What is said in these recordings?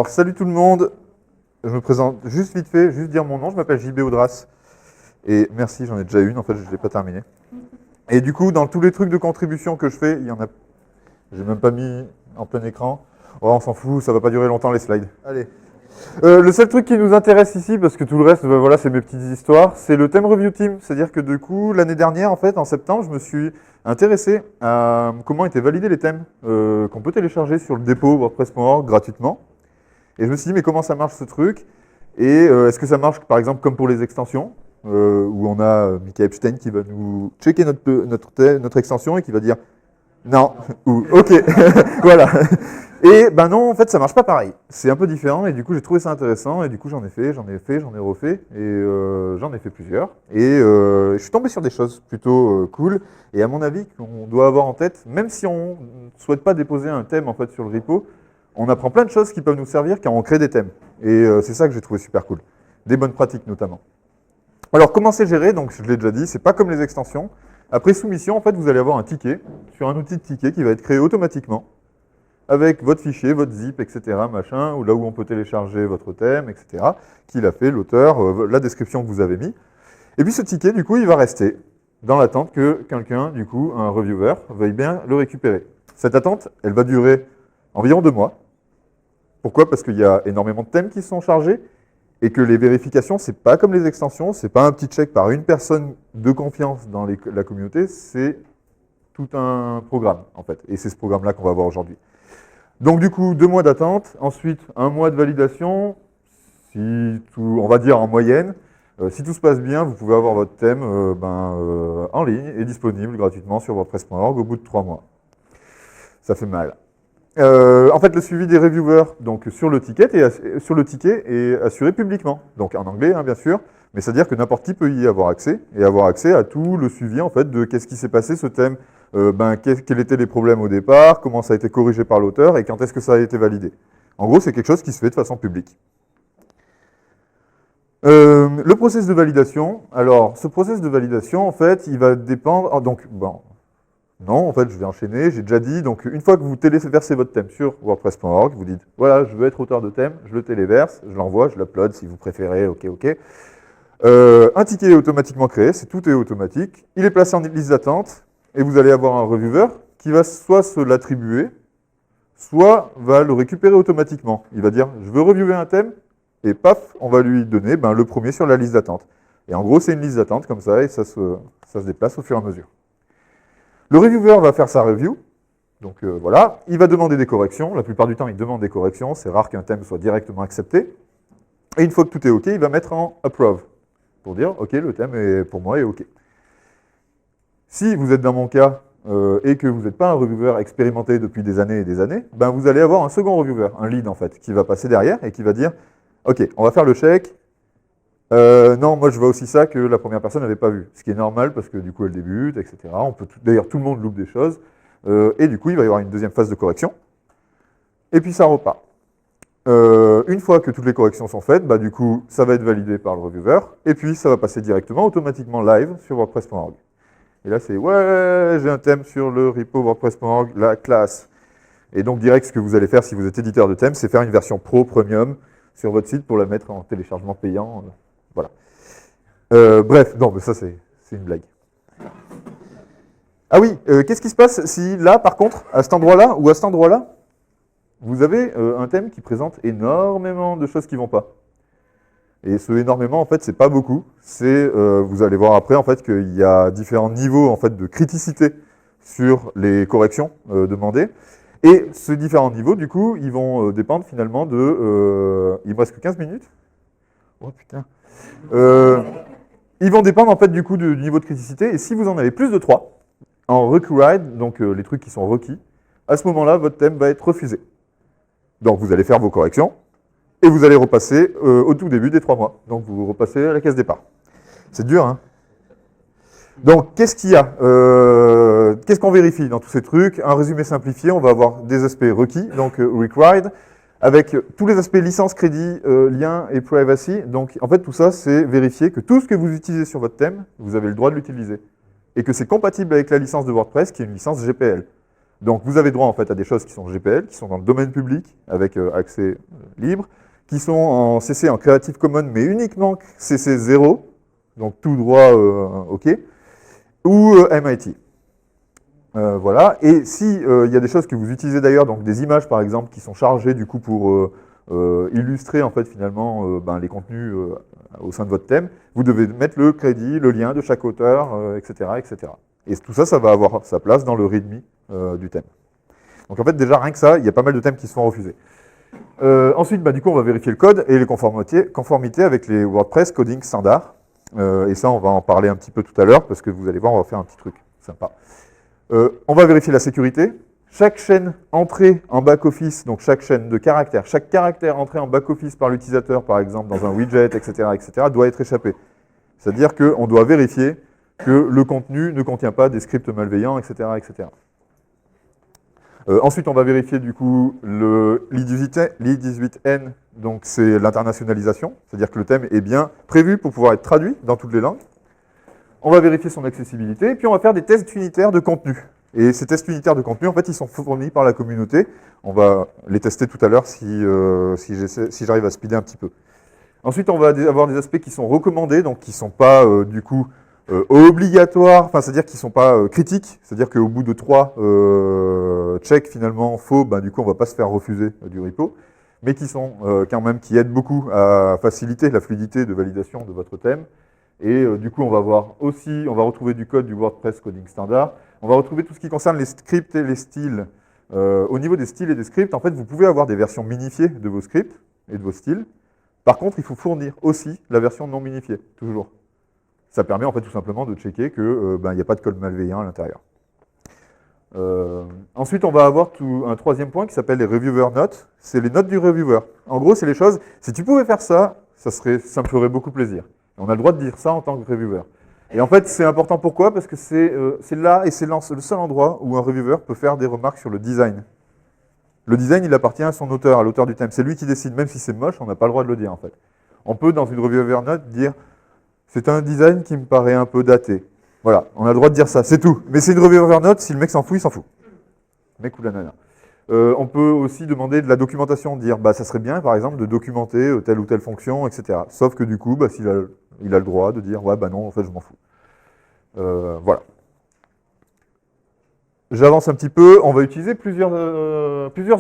Alors, salut tout le monde. Je me présente juste vite fait, juste dire mon nom. Je m'appelle JB Audras. Et merci, j'en ai déjà une. En fait, je ne l'ai pas terminé. Et du coup, dans tous les trucs de contribution que je fais, il y en a... J'ai même pas mis en plein écran. Oh, on s'en fout, ça va pas durer longtemps les slides. Allez. Le seul truc qui nous intéresse ici, parce que tout le reste, voilà, c'est mes petites histoires, c'est le thème review team. C'est-à-dire que du coup, l'année dernière, en fait, en septembre, je me suis intéressé à comment étaient validés les thèmes qu'on peut télécharger sur le dépôt WordPress.org gratuitement. Et je me suis dit, mais comment ça marche ce truc? Et est-ce que ça marche, par exemple, comme pour les extensions, où on a Michael Epstein qui va nous checker notre extension et qui va dire non, ou ok, voilà. Et ben non, en fait, ça marche pas pareil. C'est un peu différent et du coup, j'ai trouvé ça intéressant et du coup, j'en ai refait et j'en ai fait plusieurs. Et je suis tombé sur des choses plutôt cool et à mon avis, qu'on doit avoir en tête, même si on ne souhaite pas déposer un thème en fait sur le repo, on apprend plein de choses qui peuvent nous servir quand on crée des thèmes. Et c'est ça que j'ai trouvé super cool. Des bonnes pratiques notamment. Alors, comment c'est géré? Donc, je l'ai déjà dit, c'est pas comme les extensions. Après soumission, en fait, vous allez avoir un ticket sur un outil de ticket qui va être créé automatiquement avec votre fichier, votre zip, etc., machin, ou là où on peut télécharger votre thème, etc., qui l'a fait, l'auteur, la description que vous avez mis. Et puis ce ticket, du coup, il va rester dans l'attente que quelqu'un, du coup, un reviewer, veuille bien le récupérer. Cette attente, elle va durer environ 2 mois. Pourquoi? Parce qu'il y a énormément de thèmes qui sont chargés et que les vérifications, c'est pas comme les extensions, c'est pas un petit check par une personne de confiance dans la communauté, c'est tout un programme, en fait. Et c'est ce programme-là qu'on va voir aujourd'hui. Donc du coup, 2 mois d'attente, ensuite 1 mois de validation, si tout, on va dire en moyenne. Si tout se passe bien, vous pouvez avoir votre thème en ligne et disponible gratuitement sur WordPress.org au bout de 3 mois. Ça fait mal. En fait, le suivi des reviewers donc, sur le ticket est assuré publiquement, donc en anglais bien sûr, mais c'est-à-dire que n'importe qui peut y avoir accès et avoir accès à tout le suivi en fait de qu'est-ce qui s'est passé ce thème, quels étaient les problèmes au départ, comment ça a été corrigé par l'auteur et quand est-ce que ça a été validé. En gros, c'est quelque chose qui se fait de façon publique. Le process de validation, alors ce process de validation en fait, il va dépendre, non, en fait, je vais enchaîner, j'ai déjà dit, donc une fois que vous téléversez votre thème sur WordPress.org, vous dites, voilà, je veux être auteur de thème, je le téléverse, je l'envoie, je l'upload si vous préférez, ok. Un ticket est automatiquement créé, tout est automatique, il est placé en liste d'attente, et vous allez avoir un reviewer qui va soit se l'attribuer, soit va le récupérer automatiquement. Il va dire, je veux reviewer un thème, et paf, on va lui donner le premier sur la liste d'attente. Et en gros, c'est une liste d'attente comme ça, et ça se déplace au fur et à mesure. Le reviewer va faire sa review, donc voilà, il va demander des corrections, la plupart du temps il demande des corrections, c'est rare qu'un thème soit directement accepté, et une fois que tout est OK, il va mettre en approve, pour dire OK, le thème pour moi est OK. Si vous êtes dans mon cas et que vous n'êtes pas un reviewer expérimenté depuis des années et des années, vous allez avoir un second reviewer, un lead en fait, qui va passer derrière et qui va dire OK, on va faire le check. Non, moi je vois aussi ça que la première personne n'avait pas vu, ce qui est normal parce que du coup elle débute, etc. D'ailleurs tout le monde loupe des choses, et du coup il va y avoir une deuxième phase de correction, et puis ça repart. Une fois que toutes les corrections sont faites, du coup ça va être validé par le reviewer, et puis ça va passer directement, automatiquement live sur WordPress.org. Et là c'est, ouais, j'ai un thème sur le repo WordPress.org, la classe. Et donc direct ce que vous allez faire si vous êtes éditeur de thème, c'est faire une version pro, premium, sur votre site pour la mettre en téléchargement payant. Voilà. Bref, non, mais ça c'est une blague. Ah oui, qu'est-ce qui se passe si là, par contre, à cet endroit-là ou à cet endroit-là, vous avez un thème qui présente énormément de choses qui ne vont pas. Et ce énormément, en fait, c'est pas beaucoup. Vous allez voir après, en fait, qu'il y a différents niveaux en fait, de criticité sur les corrections demandées. Et ces différents niveaux, du coup, ils vont dépendre finalement de... il me reste que 15 minutes. Oh putain. Ils vont dépendre en fait du coup du niveau de criticité. Et si vous en avez plus de 3, en required, donc les trucs qui sont requis, à ce moment-là, votre thème va être refusé. Donc vous allez faire vos corrections et vous allez repasser au tout début des 3 mois. Donc vous repassez à la case départ. C'est dur, hein? Donc qu'est-ce qu'il y a? Qu'est-ce qu'on vérifie dans tous ces trucs? Un résumé simplifié, on va avoir des aspects requis, donc required, avec tous les aspects licence, crédit, lien et privacy. Donc, en fait, tout ça, c'est vérifier que tout ce que vous utilisez sur votre thème, vous avez le droit de l'utiliser. Et que c'est compatible avec la licence de WordPress, qui est une licence GPL. Donc vous avez droit en fait à des choses qui sont GPL, qui sont dans le domaine public, avec accès libre, qui sont en CC, en Creative Commons, mais uniquement CC 0, donc tout droit OK, ou MIT. Voilà, et si il y a des choses que vous utilisez d'ailleurs, donc des images par exemple, qui sont chargées du coup pour illustrer en fait finalement les contenus au sein de votre thème, vous devez mettre le crédit, le lien de chaque auteur, etc., etc. Et tout ça, ça va avoir sa place dans le README du thème. Donc en fait, déjà, rien que ça, il y a pas mal de thèmes qui se font refuser. Ensuite, du coup, on va vérifier le code et les conformités avec les WordPress coding standards. Et ça, on va en parler un petit peu tout à l'heure, parce que vous allez voir, on va faire un petit truc sympa. On va vérifier la sécurité. Chaque chaîne entrée en back-office, donc chaque chaîne de caractères, chaque caractère entré en back-office par l'utilisateur, par exemple, dans un widget, etc., doit être échappé. C'est-à-dire qu'on doit vérifier que le contenu ne contient pas des scripts malveillants, etc., etc. Ensuite, on va vérifier du coup le l'I18N, donc c'est l'internationalisation, c'est-à-dire que le thème est bien prévu pour pouvoir être traduit dans toutes les langues. On va vérifier son accessibilité, et puis on va faire des tests unitaires de contenu. Et ces tests unitaires de contenu, en fait, ils sont fournis par la communauté. On va les tester tout à l'heure si j'arrive à speeder un petit peu. Ensuite, on va avoir des aspects qui sont recommandés, donc qui ne sont pas, du coup, obligatoires, enfin, c'est-à-dire qu'ils ne sont pas critiques, c'est-à-dire qu'au bout de 3 checks, finalement, faux, du coup, on ne va pas se faire refuser du repo, mais qui sont quand même, qui aident beaucoup à faciliter la fluidité de validation de votre thème. Et du coup, on va voir aussi, on va retrouver du code du WordPress Coding Standard. On va retrouver tout ce qui concerne les scripts et les styles. Au niveau des styles et des scripts, en fait, vous pouvez avoir des versions minifiées de vos scripts et de vos styles. Par contre, il faut fournir aussi la version non minifiée, toujours. Ça permet en fait tout simplement de checker qu'il n'y a pas de code malveillant à l'intérieur. Ensuite, on va avoir un troisième point qui s'appelle les reviewer notes. C'est les notes du reviewer. En gros, c'est les choses, si tu pouvais faire ça, ça me ferait beaucoup plaisir. On a le droit de dire ça en tant que reviewer. Et en fait, c'est important pourquoi? Parce que c'est là et c'est le seul endroit où un reviewer peut faire des remarques sur le design. Le design, il appartient à son auteur, à l'auteur du thème. C'est lui qui décide, même si c'est moche, on n'a pas le droit de le dire en fait. On peut, dans une reviewer note, dire « c'est un design qui me paraît un peu daté ». Voilà, on a le droit de dire ça, c'est tout. Mais c'est une reviewer note, si le mec s'en fout, il s'en fout. Mec ou la nana. On peut aussi demander de la documentation, dire ça serait bien, par exemple, de documenter telle ou telle fonction, etc. Sauf que du coup, il a le droit de dire non, en fait, je m'en fous. Voilà. J'avance un petit peu, on va utiliser plusieurs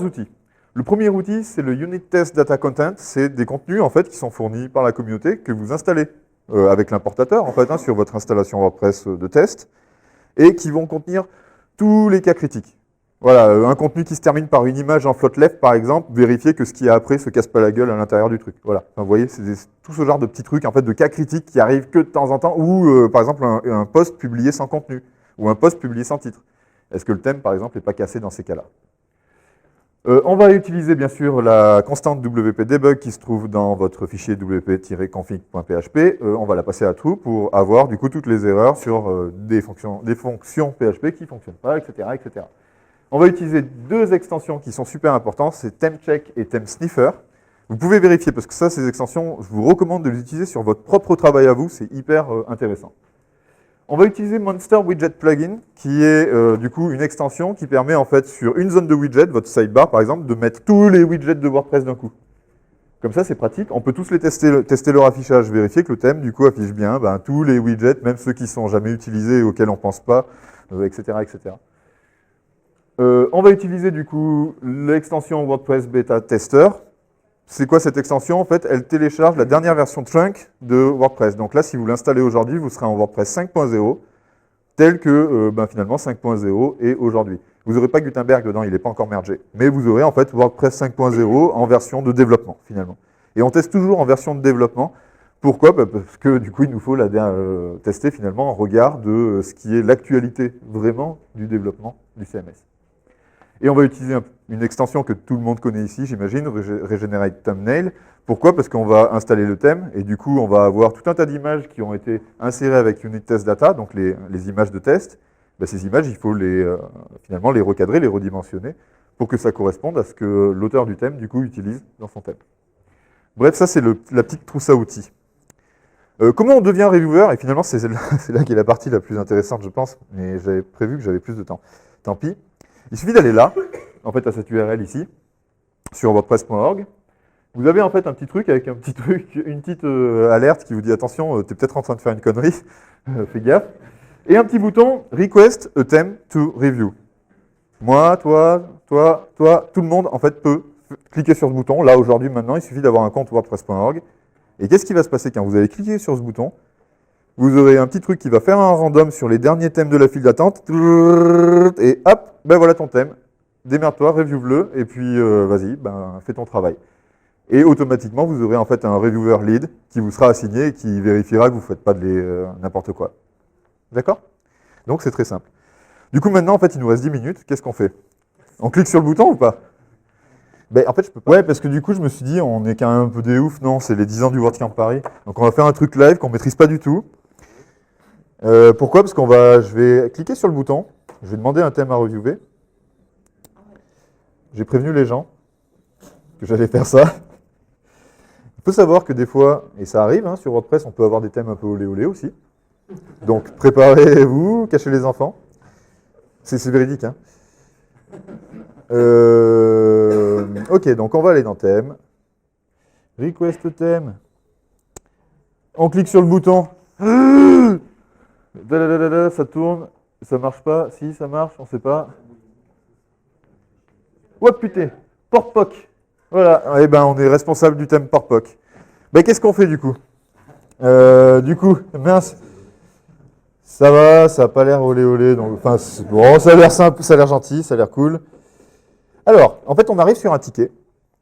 outils. Le premier outil, c'est le Unit Test Data Content. C'est des contenus en fait qui sont fournis par la communauté que vous installez avec l'importateur en fait sur votre installation WordPress de test et qui vont contenir tous les cas critiques. Voilà, un contenu qui se termine par une image en float left par exemple, vérifiez que ce qu'il y a après se casse pas la gueule à l'intérieur du truc. Voilà, enfin, vous voyez, c'est tout ce genre de petits trucs en fait de cas critiques qui arrivent que de temps en temps ou par exemple un post publié sans contenu ou un post publié sans titre. Est-ce que le thème, par exemple, n'est pas cassé dans ces cas-là? On va utiliser, bien sûr, la constante WP debug qui se trouve dans votre fichier wp-config.php. On va la passer à true pour avoir, du coup, toutes les erreurs sur des fonctions PHP qui ne fonctionnent pas, etc., etc. On va utiliser deux extensions qui sont super importantes, c'est ThemeCheck et ThemeSniffer. Vous pouvez vérifier, parce que ça, ces extensions, je vous recommande de les utiliser sur votre propre travail à vous, c'est hyper intéressant. On va utiliser Monster Widget Plugin, qui est du coup une extension qui permet en fait sur une zone de widget, votre sidebar par exemple, de mettre tous les widgets de WordPress d'un coup. Comme ça, c'est pratique. On peut tous les tester leur affichage, vérifier que le thème du coup affiche bien tous les widgets, même ceux qui ne sont jamais utilisés et auxquels on ne pense pas, etc., etc. On va utiliser du coup l'extension WordPress Beta Tester. C'est quoi cette extension? En fait, elle télécharge la dernière version trunk de WordPress. Donc là, si vous l'installez aujourd'hui, vous serez en WordPress 5.0, tel que finalement 5.0 est aujourd'hui. Vous n'aurez pas Gutenberg dedans, il n'est pas encore mergé. Mais vous aurez en fait WordPress 5.0 en version de développement, finalement. Et on teste toujours en version de développement. Pourquoi? Parce que du coup, il nous faut tester finalement en regard de ce qui est l'actualité vraiment du développement du CMS. Et on va utiliser une extension que tout le monde connaît ici, j'imagine, Regenerate Thumbnail. Pourquoi? Parce qu'on va installer le thème, et du coup, on va avoir tout un tas d'images qui ont été insérées avec Unit Test Data, donc les images de test. Ces images, il faut finalement les recadrer, les redimensionner, pour que ça corresponde à ce que l'auteur du thème, du coup, utilise dans son thème. Bref, ça, c'est la petite trousse à outils. Comment on devient reviewer? Et finalement, c'est là qu'est la partie la plus intéressante, je pense, mais j'avais prévu que j'avais plus de temps. Tant pis. Il suffit d'aller là, en fait, à cette URL ici, sur wordpress.org. Vous avez en fait un petit truc avec un petit truc, une petite alerte qui vous dit attention, tu es peut-être en train de faire une connerie, fais gaffe. Et un petit bouton Request a theme to review. Moi, toi, tout le monde en fait peut cliquer sur ce bouton. Là aujourd'hui, maintenant, il suffit d'avoir un compte wordpress.org. Et qu'est-ce qui va se passer quand vous allez cliquer sur ce bouton? Vous aurez un petit truc qui va faire un random sur les derniers thèmes de la file d'attente. Et hop, ben voilà ton thème. Démerde-toi, review-le, et puis vas-y, ben, fais ton travail. Et automatiquement, vous aurez en fait un reviewer lead qui vous sera assigné et qui vérifiera que vous ne faites pas de n'importe quoi. D'accord? Donc c'est très simple. Du coup, maintenant, en fait, il nous reste 10 minutes. Qu'est-ce qu'on fait? On clique sur le bouton ou pas? Ben, en fait, je peux pas. Ouais, parce que du coup, je me suis dit, on est quand même un peu des oufs. Non, c'est les 10 ans du WordCamp Paris. Donc on va faire un truc live qu'on ne maîtrise pas du tout. Pourquoi? Parce je vais cliquer sur le bouton. Je vais demander un thème à reviewer. J'ai prévenu les gens que j'allais faire ça. Il faut savoir que des fois, et ça arrive, hein, sur WordPress, on peut avoir des thèmes un peu olé olé aussi. Donc préparez-vous, cachez les enfants. C'est véridique. Hein. Ok, donc on va aller dans thème. Request thème. On clique sur le bouton. Ça tourne. Ça marche pas. Si, ça marche, on sait pas. Ouais, putain. Port-poc. Voilà. Eh ben, on est responsable du thème port-poc. Ben, qu'est-ce qu'on fait du coup? Mince. Ça va, ça n'a pas l'air olé olé. Donc, enfin, bon, ça a l'air simple, ça a l'air gentil, ça a l'air cool. Alors, en fait, on arrive sur un ticket.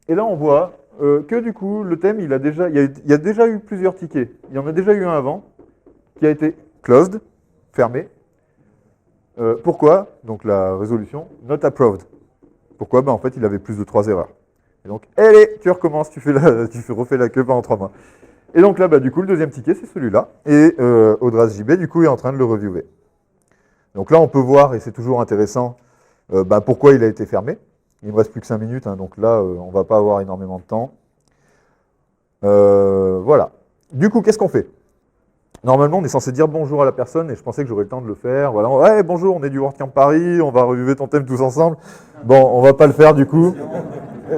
Et là, on voit que du coup, le thème, il y a déjà eu plusieurs tickets. Il y en a déjà eu un avant, qui a été closed, fermé. Pourquoi? Donc la résolution, not approved. Pourquoi? Ben, en fait, il avait plus de 3 erreurs. Et donc, allez, tu recommences, tu refais la queue pendant 3 mois. Et donc là, bah, du coup, le deuxième ticket, c'est celui-là. Et Audras JB, du coup, est en train de le reviewer. Donc là, on peut voir, et c'est toujours intéressant, pourquoi il a été fermé. Il ne me reste plus que 5 minutes, hein, donc là, on ne va pas avoir énormément de temps. Voilà. Du coup, qu'est-ce qu'on fait? Normalement, on est censé dire bonjour à la personne, et je pensais que j'aurais le temps de le faire. Voilà, ouais, bonjour, on est du WordCamp Paris, on va reviewer ton thème tous ensemble. Bon, on va pas le faire du coup.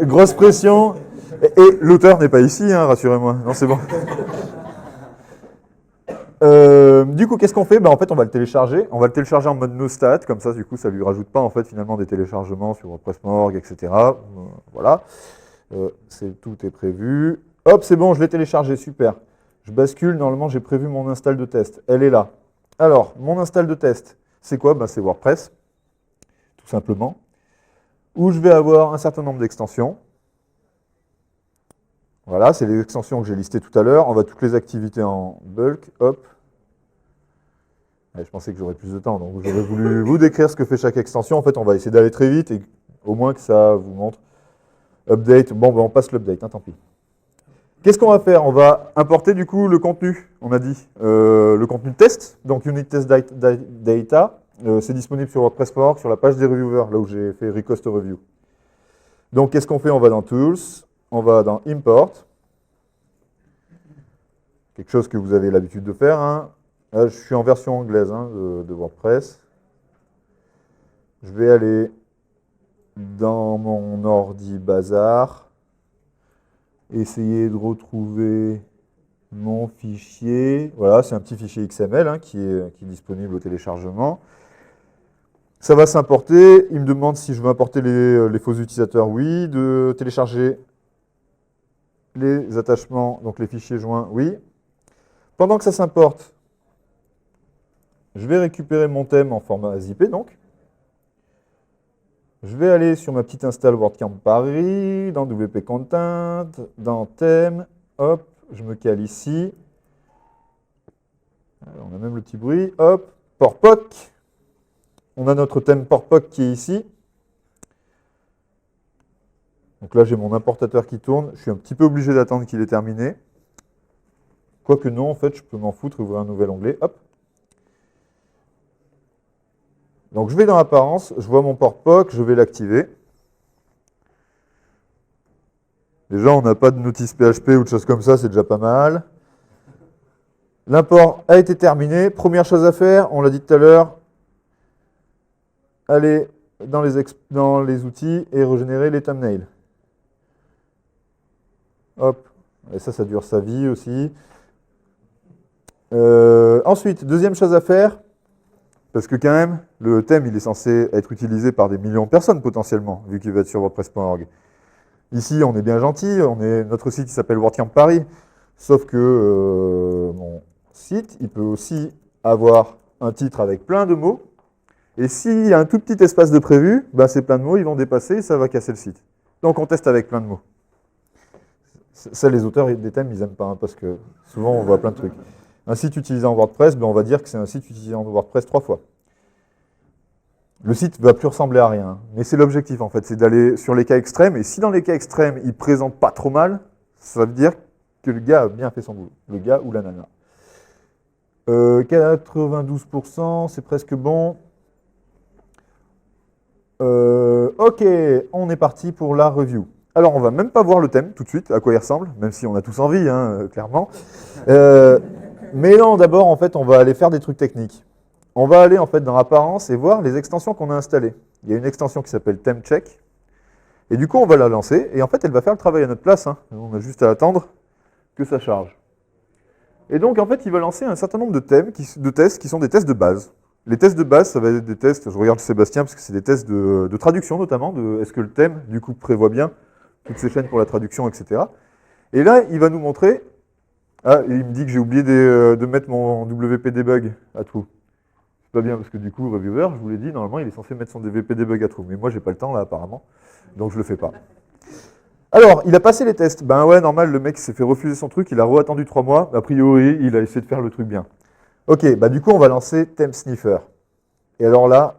Grosse pression. Et l'auteur n'est pas ici, hein, rassurez-moi. Non, c'est bon. Du coup, qu'est-ce qu'on fait? En fait, on va le télécharger. On va le télécharger en mode no-stat, comme ça, du coup, ça lui rajoute pas en fait finalement des téléchargements sur WordPress.org, etc. Voilà. Tout est prévu. Hop, c'est bon, je l'ai téléchargé, super. Je bascule, normalement, j'ai prévu mon install de test. Elle est là. Alors, mon install de test, c'est quoi? C'est WordPress, tout simplement, où je vais avoir un certain nombre d'extensions. Voilà, c'est les extensions que j'ai listées tout à l'heure. On va toutes les activités en bulk. Hop. Je pensais que j'aurais plus de temps, donc j'aurais voulu vous décrire ce que fait chaque extension. En fait, on va essayer d'aller très vite et au moins que ça vous montre. Update. Bon, on passe l'update, hein, tant pis. Qu'est-ce qu'on va faire? On va importer du coup le contenu, on a dit. Le contenu de test, donc Unit Test Data. C'est disponible sur WordPress.org, sur la page des reviewers, là où j'ai fait Request Review. Donc, qu'est-ce qu'on fait? On va dans Tools. On va dans Import, quelque chose que vous avez l'habitude de faire. Hein. Là, je suis en version anglaise hein, de WordPress. Je vais aller dans mon ordi bazar, essayer de retrouver mon fichier. Voilà, c'est un petit fichier XML hein, qui est disponible au téléchargement. Ça va s'importer. Il me demande si je veux importer les faux utilisateurs. Oui. De télécharger les attachements, donc les fichiers joints, oui. Pendant que ça s'importe, je vais récupérer mon thème en format zippé, donc. Je vais aller sur ma petite install WordCamp Paris, dans WP Content, dans thème, hop, je me cale ici. Alors, on a même le petit bruit, hop, port-poc. On a notre thème port-poc qui est ici. Donc là, j'ai mon importateur qui tourne. Je suis un petit peu obligé d'attendre qu'il ait terminé. Quoique non, en fait, je peux m'en foutre et ouvrir un nouvel onglet. Hop. Donc je vais dans Apparence, je vois mon port-poc, je vais l'activer. Déjà, on n'a pas de notice PHP ou de choses comme ça, c'est déjà pas mal. L'import a été terminé. Première chose à faire, on l'a dit tout à l'heure, allez dans les outils et régénérer les thumbnails. Hop. Et ça dure sa vie aussi. Ensuite, deuxième chose à faire, parce que quand même, le thème, il est censé être utilisé par des millions de personnes potentiellement, vu qu'il va être sur WordPress.org. Ici, on est bien gentil, notre site il s'appelle WordCamp Paris, sauf que mon site, il peut aussi avoir un titre avec plein de mots, et s'il y a un tout petit espace de prévu, ben ces plein de mots, ils vont dépasser et ça va casser le site. Donc on teste avec plein de mots. Ça, les auteurs des thèmes, ils n'aiment pas, hein, parce que souvent on voit plein de trucs. Un site utilisé en WordPress, ben on va dire que c'est un site utilisé en WordPress 3 fois. Le site ne va plus ressembler à rien, mais c'est l'objectif en fait, c'est d'aller sur les cas extrêmes, et si dans les cas extrêmes, il ne présente pas trop mal, ça veut dire que le gars a bien fait son boulot, le gars ou la nana. 92%, c'est presque bon. Ok, on est parti pour la review. Alors, on va même pas voir le thème tout de suite, à quoi il ressemble, même si on a tous envie, hein, clairement. Mais non, d'abord, en fait, on va aller faire des trucs techniques. On va aller, en fait, dans Apparence et voir les extensions qu'on a installées. Il y a une extension qui s'appelle ThemeCheck. Et du coup, on va la lancer. Et en fait, elle va faire le travail à notre place. Hein. On a juste à attendre que ça charge. Et donc, en fait, il va lancer un certain nombre de tests qui sont des tests de base. Les tests de base, ça va être des tests, je regarde Sébastien, parce que c'est des tests de traduction notamment, est-ce que le thème, du coup, prévoit bien toutes ces chaînes pour la traduction, etc. Et là, il va nous montrer... Ah, il me dit que j'ai oublié de mettre mon WP debug à true. C'est pas bien, parce que du coup, reviewer, je vous l'ai dit, normalement, il est censé mettre son WP debug à true. Mais moi, j'ai pas le temps, là, apparemment. Donc, je le fais pas. Alors, il a passé les tests. Ben ouais, normal, le mec s'est fait refuser son truc, il a re-attendu 3 mois. A priori, il a essayé de faire le truc bien. Ok, bah du coup, on va lancer Theme Sniffer. Et alors là,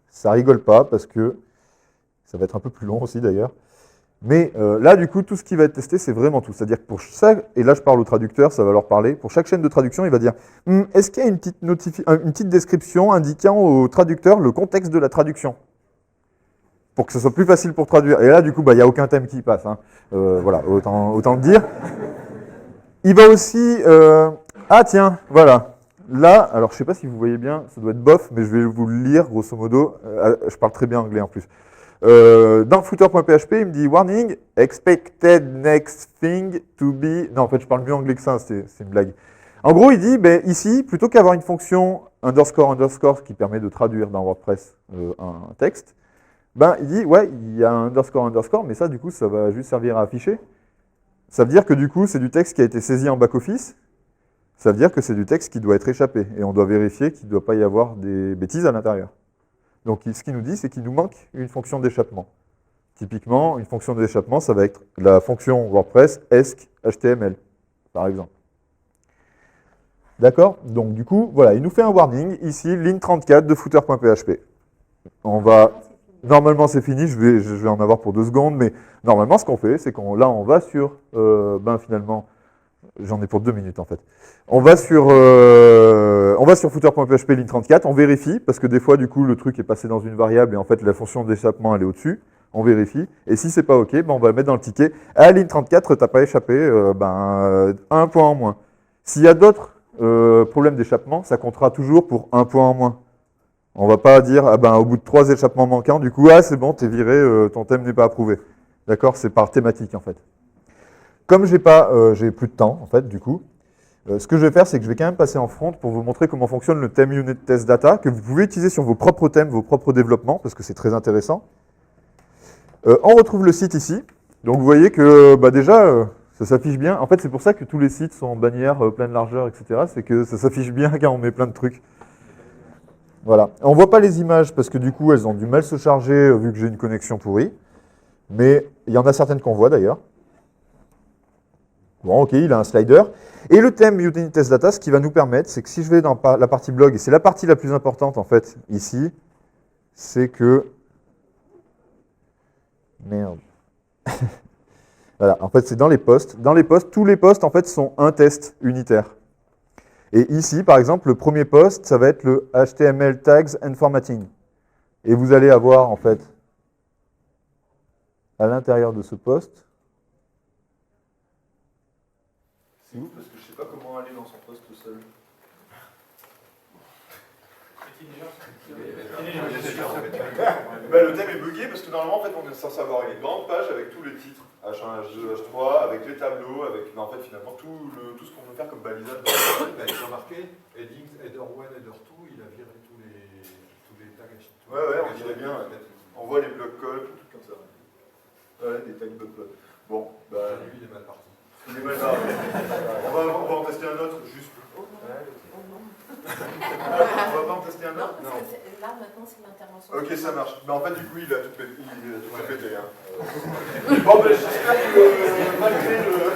ça rigole pas, parce que ça va être un peu plus long aussi d'ailleurs. Mais là, du coup, tout ce qui va être testé, c'est vraiment tout. C'est-à-dire que pour chaque, et là je parle au traducteur, ça va leur parler, pour chaque chaîne de traduction, il va dire est-ce qu'il y a une petite description indiquant au traducteur le contexte de la traduction pour que ce soit plus facile pour traduire. Et là, du coup, bah, il n'y a aucun thème qui passe. Hein. Voilà, autant le dire. Il va aussi... ah tiens, voilà. Là, alors je ne sais pas si vous voyez bien, ça doit être bof, mais je vais vous le lire, grosso modo. Je parle très bien anglais en plus. Dans footer.php, il me dit warning, expected next thing to be. Non, en fait, je parle mieux anglais que ça, c'est une blague. En gros, il dit, ben, ici, plutôt qu'avoir une fonction underscore qui permet de traduire dans WordPress un texte, ben, il dit, ouais, il y a un underscore, mais ça, du coup, ça va juste servir à afficher. Ça veut dire que du coup, c'est du texte qui a été saisi en back-office. Ça veut dire que c'est du texte qui doit être échappé. Et on doit vérifier qu'il ne doit pas y avoir des bêtises à l'intérieur. Donc ce qu'il nous dit, c'est qu'il nous manque une fonction d'échappement. Typiquement, une fonction d'échappement, ça va être la fonction WordPress ESC-HTML, par exemple. D'accord? Donc du coup, voilà, il nous fait un warning, ici, ligne 34 de footer.php. On va... Normalement, c'est fini, je vais en avoir pour 2 secondes, mais normalement, ce qu'on fait, c'est qu'on on va sur, finalement, j'en ai pour 2 minutes en fait. On va sur footer.php ligne 34, on vérifie, parce que des fois, du coup, le truc est passé dans une variable et en fait, la fonction d'échappement, elle est au-dessus. On vérifie. Et si c'est pas OK, ben, on va le mettre dans le ticket. À ligne 34, t'as pas échappé, un point en moins. S'il y a d'autres problèmes d'échappement, ça comptera toujours pour un point en moins. On va pas dire, au bout de 3 échappements manquants, du coup, c'est bon, t'es viré, ton thème n'est pas approuvé. D'accord? C'est par thématique, en fait. Comme j'ai plus de temps, en fait, du coup, ce que je vais faire, c'est que je vais quand même passer en front pour vous montrer comment fonctionne le thème Unit Test Data, que vous pouvez utiliser sur vos propres thèmes, vos propres développements, parce que c'est très intéressant. On retrouve le site ici. Donc vous voyez que déjà, ça s'affiche bien. En fait, c'est pour ça que tous les sites sont en bannière pleine largeur, etc. C'est que ça s'affiche bien quand on met plein de trucs. Voilà. On ne voit pas les images parce que du coup, elles ont du mal se charger vu que j'ai une connexion pourrie. Mais il y en a certaines qu'on voit d'ailleurs. Bon, ok, il a un slider. Et le thème Unit Test Data, ce qui va nous permettre, c'est que si je vais dans la partie blog, et c'est la partie la plus importante en fait ici, c'est que... Merde. Voilà, en fait, c'est dans les posts. Dans les posts, tous les posts en fait sont un test unitaire. Et ici, par exemple, le premier post, ça va être le HTML tags and formatting. Et vous allez avoir en fait à l'intérieur de ce post. C'est où? Parce que je ne sais pas comment aller dans son post seul. Le thème est buggé parce que normalement en fait, on est censé avoir une grande page avec tous les titres, H1, H2, H3, avec les tableaux, avec en fait finalement tout ce qu'on veut faire comme balisage. Ils ont marqué heading, header 1, header 2, il a viré tous les tags. Ouais, on dirait bien. On voit les blocs codes, tout comme ça. Ouais, des tags blocs codes. Bon, bah. Lui, il est mal parti. Il est mal barré. On va en tester un autre juste. On va pas en tester un autre? Non. Là, maintenant, c'est l'intervention. Ok, ça marche. Mais en fait, du coup, il a tout pété. Hein. Bon, ben, j'espère que malgré le.